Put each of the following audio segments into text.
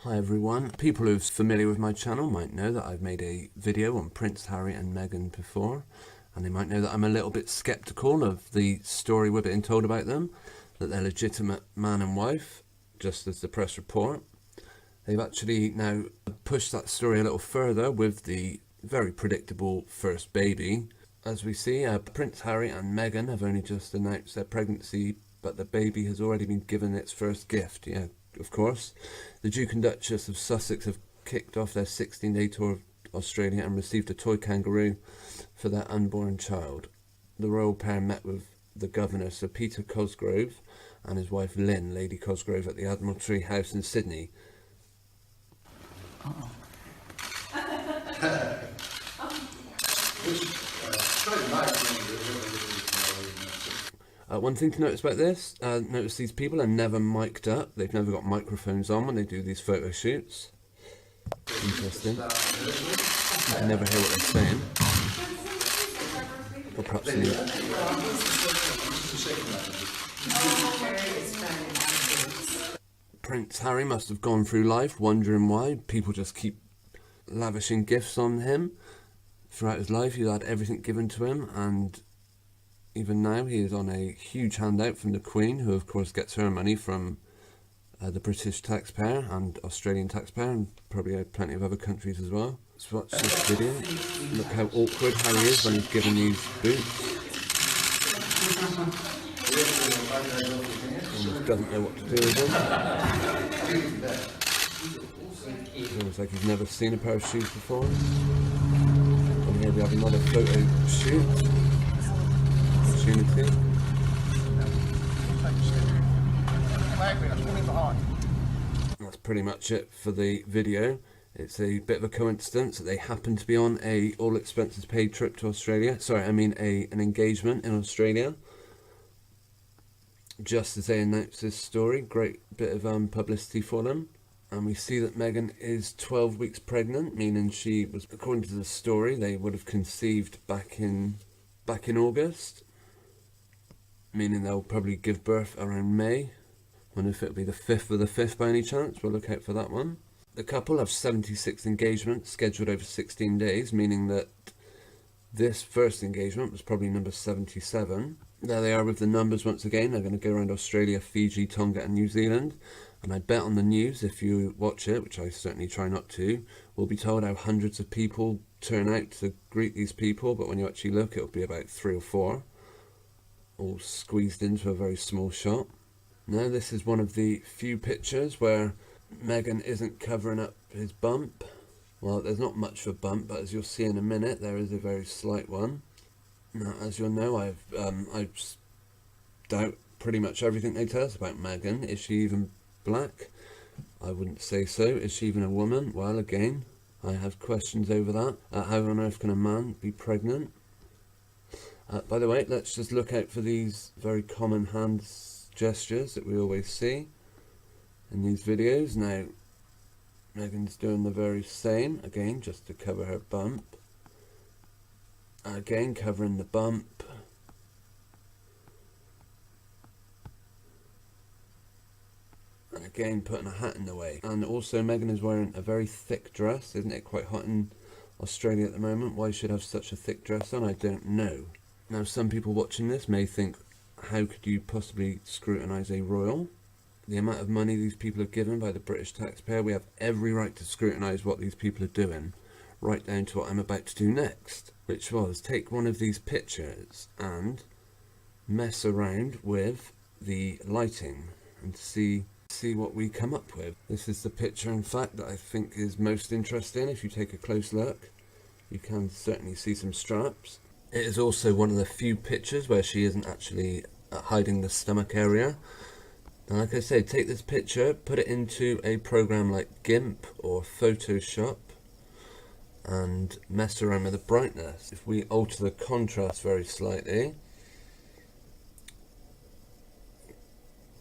Hi everyone. People who are familiar with my channel might know that I've made a video on Prince Harry and Meghan before, and they might know that I'm a little bit sceptical of the story we're being told about them, that they're legitimate man and wife, just as the press report. They've actually now pushed that story a little further with the very predictable first baby. As we see, Prince Harry and Meghan have only just announced their pregnancy, but the baby has already been given its first gift. Yeah, of course. The Duke and Duchess of Sussex have kicked off their 16-day tour of Australia and received a toy kangaroo for their unborn child. The royal pair met with the Governor, Sir Peter Cosgrove, and his wife Lynn, Lady Cosgrove, at the Admiralty House in Sydney. One thing to notice about this, notice these people are never mic'd up. They've never got microphones on when they do these photo shoots. Interesting. You can never hear what they're saying. Or perhaps Prince Harry must have gone through life wondering why people just keep lavishing gifts on him. Throughout his life, he's had everything given to him, and even now he is on a huge handout from the Queen, who of course gets her money from the British taxpayer and Australian taxpayer, and probably plenty of other countries as well. Let's watch this video. Look how awkward Harry is when he's given these boots. Almost doesn't know what to do with them. It's almost like he's never seen a pair of shoes before. And here we have another photo shoot. That's pretty much it for the video. It's a bit of a coincidence that they happen to be on a all expenses paid trip to Australia. Sorry, I mean an engagement in Australia. Just as they announce this story, great bit of publicity for them. And we see that Meghan is 12 weeks pregnant, meaning she was, according to the story, they would have conceived back in August. Meaning they'll probably give birth around May. Wonder if it'll be the 5th of the 5th by any chance. We'll look out for that one. The couple have 76 engagements scheduled over 16 days, meaning that this first engagement was probably number 77. There they are with the numbers once again. They're going to go around Australia, Fiji, Tonga and New Zealand. And I bet on the news, if you watch it, which I certainly try not to, we'll be told how hundreds of people turn out to greet these people. But when you actually look, it'll be about 3 or 4. All squeezed into a very small shot. Now this is one of the few pictures where Meghan isn't covering up his bump. Well, there's not much of a bump, but as you'll see in a minute, there is a very slight one. Now, as you'll know, I doubt pretty much everything they tell us about Meghan. Is she even black? I wouldn't say so. Is she even a woman? Well, again, I have questions over that. How on earth can a man be pregnant? By the way, let's just look out for these very common hand gestures that we always see in these videos. Now, Meghan's doing the very same, again, just to cover her bump. Again, covering the bump. And again, putting a hat in the way. And also, Meghan is wearing a very thick dress. Isn't it quite hot in Australia at the moment? Why should have such a thick dress on? I don't know. Now, some people watching this may think, how could you possibly scrutinise a royal? The amount of money these people are given by the British taxpayer, we have every right to scrutinise what these people are doing, right down to what I'm about to do next, which was take one of these pictures and mess around with the lighting and see what we come up with. This is the picture, in fact, that I think is most interesting. If you take a close look, you can certainly see some straps. It is also one of the few pictures where she isn't actually hiding the stomach area. And like I say, take this picture, put it into a program like GIMP or Photoshop and mess around with the brightness. If we alter the contrast very slightly,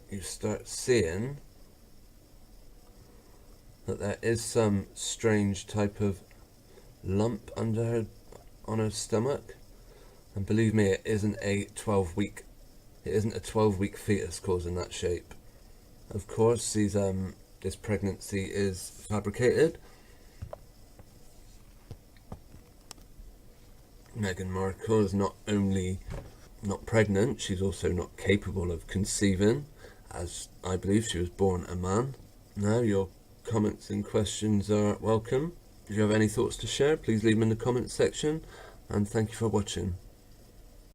you start seeing that there is some strange type of lump under her, on her stomach. And believe me, it isn't a 12-week fetus causing that shape. Of course, these this pregnancy is fabricated. Meghan Markle is not only not pregnant, she's also not capable of conceiving, as I believe she was born a man. Now, your comments and questions are welcome. If you have any thoughts to share, please leave them in the comments section, and thank you for watching.